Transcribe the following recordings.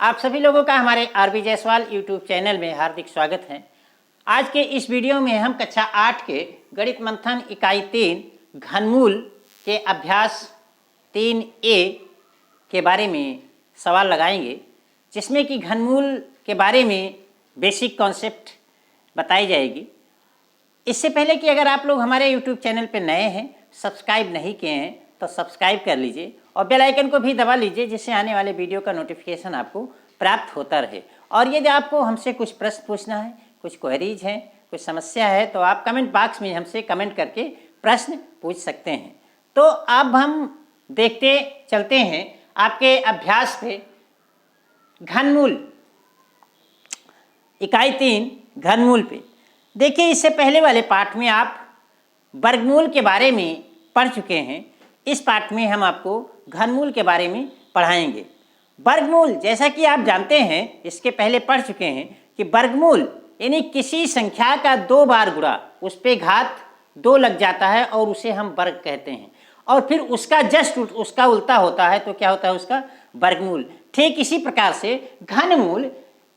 आप सभी लोगों का हमारे आरबी जायसवाल यूट्यूब चैनल में हार्दिक स्वागत है। आज के इस वीडियो में हम कक्षा 8 के गणित मंथन इकाई 3 घनमूल के अभ्यास 3A के बारे में सवाल लगाएंगे, जिसमें कि घनमूल के बारे में बेसिक कॉन्सेप्ट बताई जाएगी। इससे पहले कि अगर आप लोग हमारे यूट्यूब चैनल पर नए हैं, सब्सक्राइब नहीं किए हैं तो सब्सक्राइब कर लीजिए और बेल आइकन को भी दबा लीजिए, जिससे आने वाले वीडियो का नोटिफिकेशन आपको प्राप्त होता रहे। और यदि आपको हमसे कुछ प्रश्न पूछना है, कुछ क्वेरीज हैं, कुछ समस्या है, तो आप कमेंट बॉक्स में हमसे कमेंट करके प्रश्न पूछ सकते हैं। तो अब हम देखते चलते हैं आपके अभ्यास पे घनमूल इकाई 3 घनमूल पे। देखिए, इससे पहले वाले पाठ में आप वर्गमूल के बारे में पढ़ चुके हैं। इस पाठ में हम आपको घनमूल के बारे में पढ़ाएंगे। वर्गमूल, जैसा कि आप जानते हैं, इसके पहले पढ़ चुके हैं कि वर्गमूल यानी किसी संख्या का 2 बार गुणा, उस पे घात 2 लग जाता है और उसे हम वर्ग कहते हैं, और फिर उसका जस्ट उसका उल्टा होता है तो क्या होता है, उसका वर्गमूल। ठीक इसी प्रकार से घनमूल,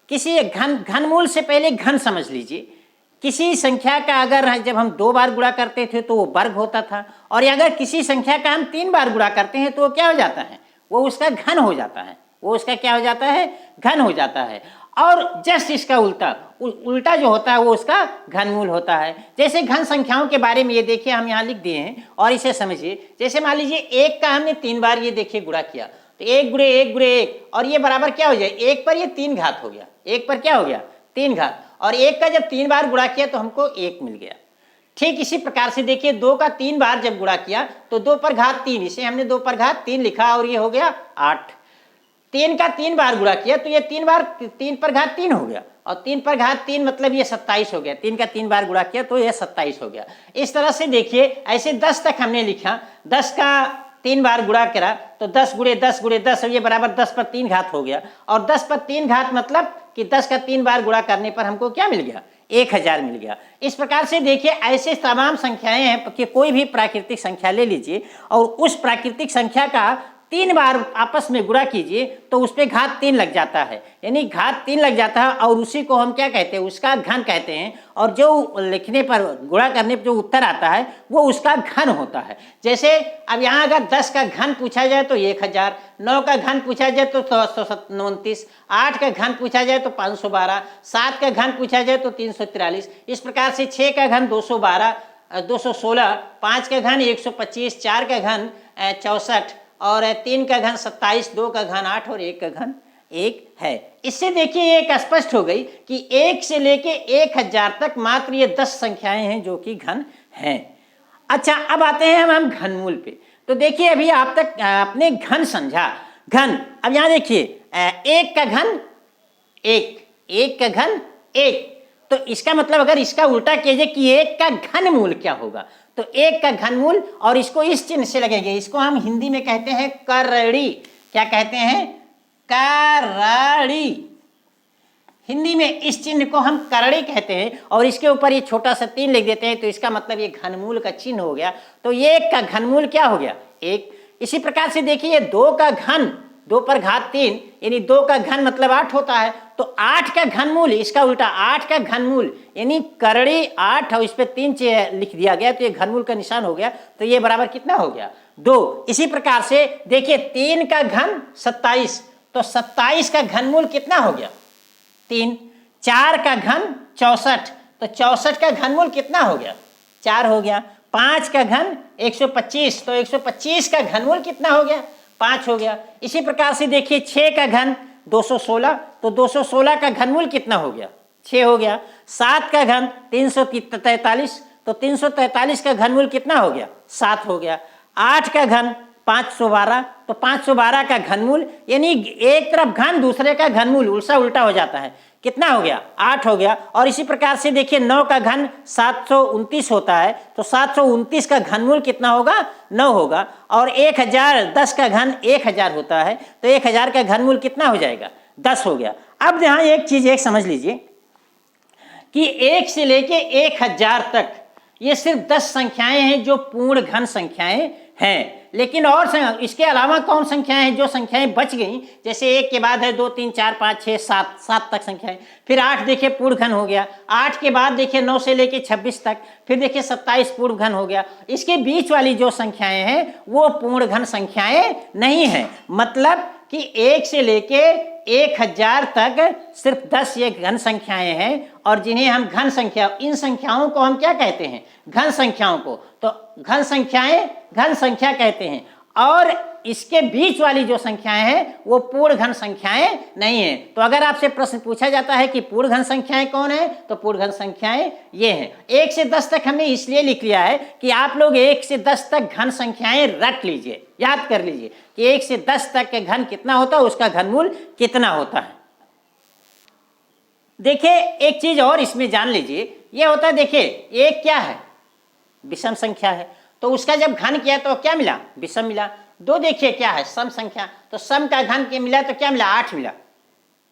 किसी घनमूल से पहले घन समझ लीजिए। किसी संख्या का अगर जब हम 2 बार गुणा करते थे तो वो वर्ग होता था, और अगर किसी संख्या का हम 3 बार गुणा करते हैं तो वो क्या हो जाता है, वो उसका घन हो जाता है। वो उसका क्या हो जाता है, घन हो जाता है। और जस्ट इसका उल्टा जो होता है वो उसका घनमूल होता है। जैसे घन संख्याओं के बारे में ये देखिए, हम यहाँ लिख दिए हैं और इसे समझिए। जैसे मान लीजिए 1 का हमने 3 बार ये देखिए गुणा किया, तो 1 गुणे 1 गुणे 1, और ये बराबर क्या हो जाए, 1 पर ये 3 घात हो गया। 1 पर क्या हो गया, 3 घात, और 1 का जब 3 बार गुणा किया तो हमको 1 मिल गया। ठीक इसी प्रकार से देखिए 2 का 3 बार जब गुणा किया तो 2 पर घात 3, इसे हमने 2 पर घात 3 लिखा और ये हो गया 8। 3 का 3 बार गुणा किया तो ये 3 बार 3 पर घात 3 हो गया, और 3 पर घात 3 मतलब ये 27 हो गया। 3 का 3 बार गुणा किया तो ये 27 हो गया। इस तरह से देखिए, ऐसे 10 तक हमने लिखा, 10 का 3 बार गुणा करा तो 10 गुणे 10 गुणे 10, ये बराबर 10 पर 3 घात हो गया, और 10 पर 3 घात मतलब कि 10 का 3 बार गुणा करने पर हमको क्या मिल गया, 1000 मिल गया। इस प्रकार से देखिए, ऐसे तमाम संख्याएं हैं कि कोई भी प्राकृतिक संख्या ले लीजिए और उस प्राकृतिक संख्या का 3 बार आपस में गुणा कीजिए तो उस पर घात 3 लग जाता है, यानी घात 3 लग जाता है, और उसी को हम क्या कहते हैं, उसका घन कहते हैं। और जो लिखने पर, गुणा करने पर जो उत्तर आता है वो उसका घन होता है। जैसे अब यहाँ अगर 10 का घन पूछा जाए तो 1000, 9 का घन पूछा जाए तो 129, 8 का घन पूछा जाए तो 512, 7 का घन पूछा जाए तो 343। इस प्रकार से 6 का घन 212, 216, 5 का घन 125, 4 का घन 64, और 3 का घन 27, 2 का घन 8 और 1 का घन 1 है। इससे देखिए एक स्पष्ट हो गई कि 1 से लेके 1000 तक मात्र ये 10 संख्याएं हैं जो कि घन हैं। अच्छा, अब आते हैं हम घनमूल पे। तो देखिए, अभी आप तक आपने घन समझा। घन, अब यहाँ देखिए 1 का घन 1, 1 का घन 1, तो इसका मतलब अगर इसका उल्टा कीजिए कि 1 का घनमूल क्या होगा, तो 1 का घनमूल, और इसको इस चिन्ह से लगेंगे, इसको हम हिंदी में कहते हैं करड़ी। क्या कहते हैं, करड़ी। हिंदी में इस चिन्ह को हम करड़ी कहते हैं, और इसके ऊपर ये छोटा सा 3 लिख देते हैं, तो इसका मतलब ये घनमूल का चिन्ह हो गया। तो 1 का घनमूल क्या हो गया, 1। इसी प्रकार से देखिए 2 का घन, 2 पर घात 3, यानी 2 का घन मतलब 8 होता है, तो 8 का घनमूल, इसका उल्टा 8 का घनमूल यानी करड़ी 8, और इस पे 3 लिख दिया गया तो ये घनमूल का निशान हो गया। तो ये बराबर कितना हो गया, 2। इसी प्रकार से देखिए 3 का घन 27, तो 27 का घनमूल कितना हो गया, 3। 4 का घन 64, तो 64 का घनमूल कितना हो गया, 4 हो गया। 5 का घन 125, तो 125 का घनमूल कितना हो गया, 5 हो गया। इसी प्रकार से देखिए 6 का घन 216, तो 216 का घनमूल कितना हो गया, 6 हो गया। 7 का घन 343, तो 343 का घनमूल कितना हो गया, 7 हो गया। 8 का घन 512, तो 512 का घनमूल, यानी एक तरफ घन दूसरे का घनमूल उल्टा हो जाता है, कितना हो गया, 8 हो गया। और इसी प्रकार से देखिए 9 का घन 729 होता है, तो 729 का घनमूल कितना होगा, 9 होगा। और 1000, 10 का घन 1000 होता है, तो 1000 का घनमूल कितना हो जाएगा, 10 हो गया। अब यहाँ एक चीज एक समझ लीजिए कि 1 से लेके 1000 तक ये सिर्फ 10 संख्याएं हैं जो पूर्ण घन संख्याएं हैं। लेकिन और इसके अलावा कौन संख्याएं हैं जो संख्याएं बच गई, जैसे 1 के बाद है 2 3 4 5 6 7, 7 तक संख्याएं। फिर 8 देखिए पूर्ण घन हो गया, 8 के बाद देखिए 9 से लेके 26 तक, फिर देखिए 27 पूर्ण घन हो गया। इसके बीच वाली जो संख्याएं हैं वो पूर्ण घन संख्याएं नहीं है। मतलब कि 1 से लेके 1000 तक सिर्फ 10 ये घन संख्याएं हैं, और जिन्हें हम घन संख्या, इन संख्याओं को हम क्या कहते हैं, घन संख्याओं को। तो घन संख्याएं घन संख्या कहते हैं, और इसके बीच वाली जो संख्याएं हैं वो पूर्ण घन संख्याएं नहीं है। तो अगर आपसे प्रश्न पूछा जाता है कि पूर्ण घन संख्याएं कौन है, तो पूर्ण घन संख्याएं ये हैं। 1 से 10 तक हमने इसलिए लिख लिया है कि आप लोग 1 से 10 तक घन संख्याएं रट लीजिए, याद कर लीजिए कि 1 से 10 तक के घन कितना होता है, उसका घनमूल कितना होता है। देखिए एक चीज और इसमें जान लीजिए, ये होता है, देखिए 1 क्या है, विषम संख्या है, तो उसका जब घन किया तो क्या मिला, विषम मिला। 2 देखिए क्या है, सम संख्या, तो सम का घन के मिला तो क्या मिला, 8 मिला,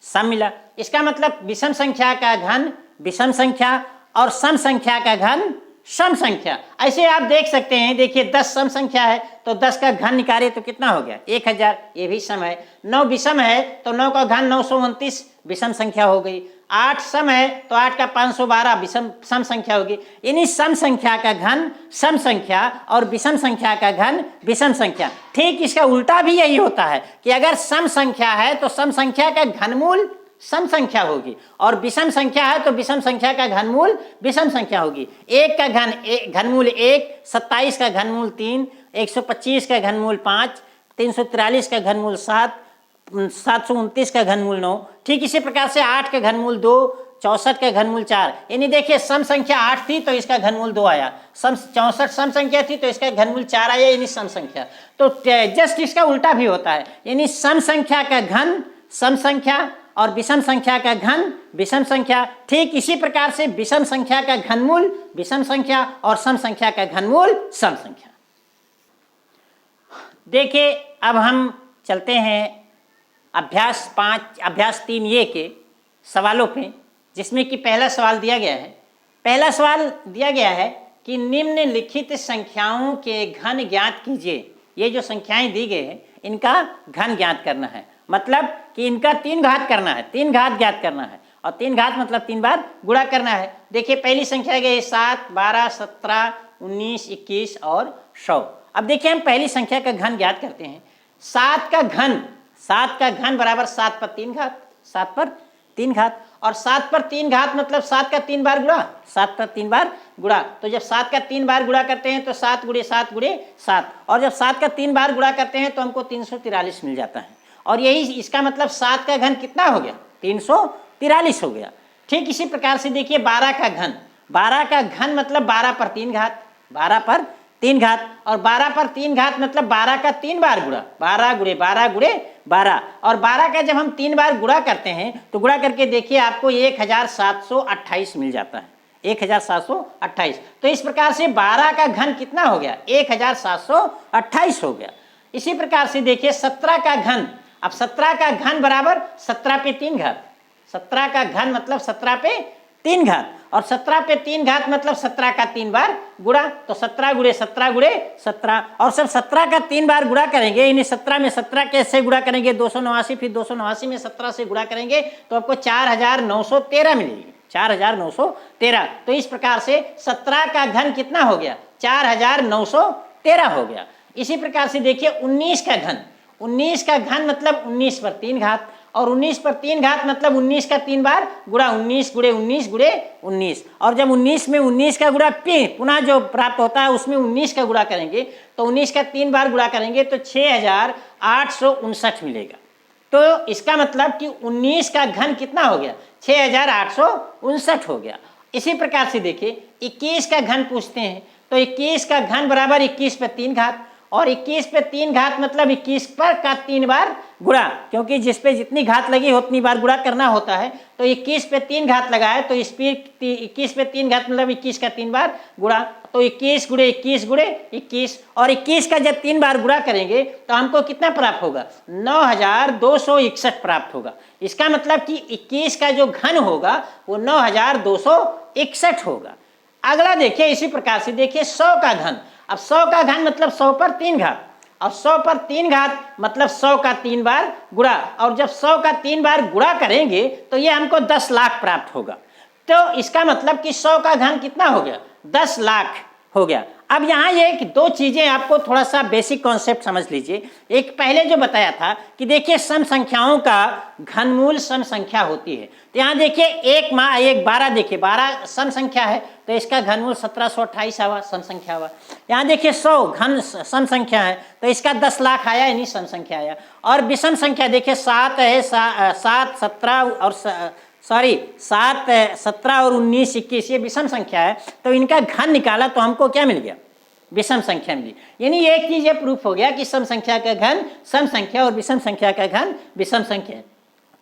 सम मिला। इसका मतलब विषम संख्या का घन विषम संख्या और सम संख्या का घन सम संख्या। ऐसे आप देख सकते हैं, देखिए 10 सम संख्या है तो 10 का घन निकाले तो कितना हो गया, 1000, ये भी सम है। 9 विषम है तो 9 का घन 929 विषम संख्या हो गई। 8 सम है तो 8 का 512 विषम सम संख्या होगी। यानी सम संख्या का घन सम संख्या और विषम संख्या का घन विषम संख्या। ठीक इसका उल्टा भी यही होता है कि अगर सम संख्या है तो सम संख्या का घनमूल सम संख्या होगी, और विषम संख्या है तो विषम संख्या का घनमूल विषम संख्या होगी। 1 का घनमूल 1, 27 का घनमूल 3, 125 का घनमूल 5, 343 का घनमूल 7, 729 का घनमूल 9। ठीक इसी प्रकार से 8 का घनमूल 2, 64 का घनमूल 4। यानी देखिए सम संख्या 8 थी तो इसका घनमूल 2 आया, 64 सम संख्या थी तो इसका घनमूल 4 आया, यानी सम संख्या। तो जस्ट इसका उल्टा भी होता है, यानी सम संख्या का घन सम संख्या और विषम संख्या का घन विषम संख्या। ठीक इसी प्रकार से विषम संख्या का घनमूल विषम संख्या और सम संख्या का घनमूल सम संख्या। देखिए अब हम चलते हैं अभ्यास 3 ये के सवालों पे, जिसमें कि पहला सवाल दिया गया है। पहला सवाल दिया गया है कि निम्नलिखित संख्याओं के घन ज्ञात कीजिए। ये जो संख्याएं दी गई हैं इनका घन ज्ञात करना है, मतलब कि इनका 3 घात करना है, 3 घात ज्ञात करना है, और 3 घात मतलब 3 बार गुणा करना है। देखिए पहली संख्या गई 7, 12, 17, 19, 21 और 100। अब देखिए हम पहली संख्या का घन ज्ञात करते हैं। 7 का घन बराबर 7 पर 3 घात, 7 पर 3 घात, और 7 पर 3 घात मतलब 7 का 3 बार गुणा, 7 पर 3 बार गुणा। तो जब 7 का 3 बार गुणा करते हैं तो 7 गुणे 7 गुणे 7, और जब 7 का 3 बार गुणा करते हैं तो हमको 343 मिल जाता है। और यही इसका मतलब 7 का घन कितना हो गया, 343 हो गया। ठीक इसी प्रकार से देखिए 12 का घन मतलब 12 पर 3 घात, 12 पर 3 घात, और 12 पर 3 घात मतलब 12 का 3 बार गुणा, 12 गुणे 12 गुणे 12। और 12 का जब हम 3 बार गुणा करते हैं तो गुणा करके देखिए आपको 1728 मिल जाता है, 1728। तो इस प्रकार से 12 का घन कितना हो गया, 1728 हो गया। इसी प्रकार से देखिए 17 का घन, अब 17 का घन बराबर 17 पे 3 घात, 17 का घन मतलब 17 पे 3 घात, और 17 पे 3 घात मतलब 17 का 3 बार गुणा, तो 17 गुणे 17 गुणे 17, और सब 17 का 3 बार गुणा करेंगे, यानी 17 में 17 कैसे गुणा करेंगे, 289, फिर 289 में 17 से गुणा करेंगे तो आपको 4913 मिलेगी, 4913। तो इस प्रकार से 17 का घन कितना हो गया, 4913 हो गया। इसी प्रकार से देखिए 19 का घन मतलब 19 पर 3 घात, और 19 पर 3 घात मतलब 19 का 3 बार गुणा, 19 गुणे 19 गुणे 19, और जब 19 में 19 का गुणा पुनः जो प्राप्त होता है उसमें 19 का गुणा करेंगे तो 19 का 3 बार गुणा करेंगे तो 6859 मिलेगा। तो इसका मतलब कि 19 का घन कितना हो गया, 6859 हो गया। इसी प्रकार से देखिए 21 का घन पूछते हैं, तो 21 का घन बराबर 21 पे 3 घात, और 21 पे 3 घात मतलब 21 पर का 3 बार गुणा, क्योंकि जिस पे जितनी घात लगी उतनी बार गुणा करना होता है। तो 21 पे 3 घात लगाए तो 21 पे 3 घात मतलब 21 का 3 बार गुणा, तो 21 गुणे 21 गुणे 21, और 21 का जब 3 बार गुणा करेंगे तो हमको कितना प्राप्त होगा, 9261 प्राप्त होगा। इसका मतलब कि 21 का जो घन होगा वो 9261 होगा। अगला देखिए इसी प्रकार से देखिए 100 का घन। अब 100 का घन मतलब 100 पर 3 घात, और 100 पर 3 घात मतलब 100 का 3 बार गुणा, और जब 100 का 3 बार गुणा करेंगे तो ये हमको 10 लाख प्राप्त होगा। तो इसका मतलब कि 100 का घन कितना हो गया, 10 लाख हो गया। अब यहाँ ये दो चीजें आपको थोड़ा सा बेसिक कॉन्सेप्ट समझ लीजिए। एक पहले जो बताया था कि देखिए सम संख्याओं का घनमूल सम संख्या होती है, तो यहाँ देखिए 1 माह 1 12, देखिए 12 सम संख्या है तो इसका घनमूल 1728 आवा, सम संख्या हुआ। यहाँ देखिए 100 घन सम संख्या है तो इसका 10 लाख आया, यानी सम संख्या आया। और विषम संख्या देखिए 7 है, 7 17 और 7 17 और 19 21 ये विषम संख्या है, तो इनका घन निकाला तो हमको क्या मिल गया, विषम संख्या मिली। यानी एक चीज ये प्रूफ हो गया कि सम संख्या का घन सम संख्या और विषम संख्या का घन विषम संख्या।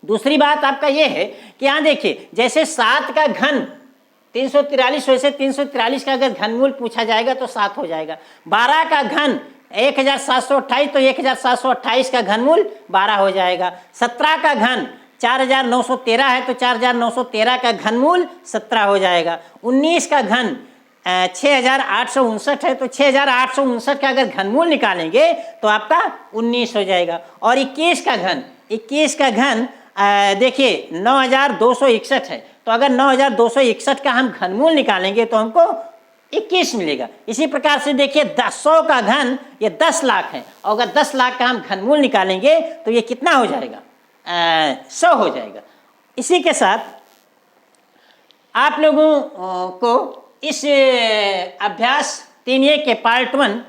दूसरी बात आपका ये है कि यहाँ देखिए जैसे 7 का घन 343, वैसे 343 का अगर घनमूल पूछा जाएगा तो 7 हो जाएगा। 12 का घन 1728 तो 1728 का घनमूल 12 हो जाएगा। 17 का घन 4913 है तो 4913 का घनमूल 17 हो जाएगा। 19 का घन 6859 है तो 6859 का अगर घनमूल निकालेंगे तो आपका 19 हो जाएगा। और 21 का घन देखिए 9261 है, तो अगर 9261 का हम घनमूल निकालेंगे तो हमको 21 मिलेगा। इसी प्रकार से देखिए 100 का घन ये 10 लाख है, और अगर 10 लाख का हम घनमूल निकालेंगे तो ये कितना हो जाएगा, 100 हो जाएगा। इसी के साथ आप लोगों को इस अभ्यास 3A के पार्ट 1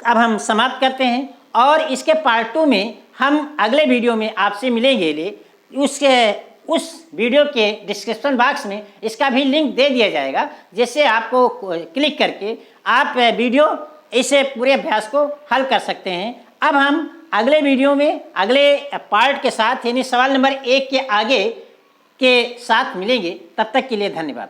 अब हम समाप्त करते हैं, और इसके पार्ट 2 में हम अगले वीडियो में आपसे मिलेंगे। उस वीडियो के डिस्क्रिप्शन बॉक्स में इसका भी लिंक दे दिया जाएगा, जिससे आपको क्लिक करके आप वीडियो इसे पूरे अभ्यास को हल कर सकते हैं। अब हम अगले वीडियो में अगले पार्ट के साथ यानी सवाल नंबर 1 के आगे के साथ मिलेंगे। तब तक के लिए धन्यवाद।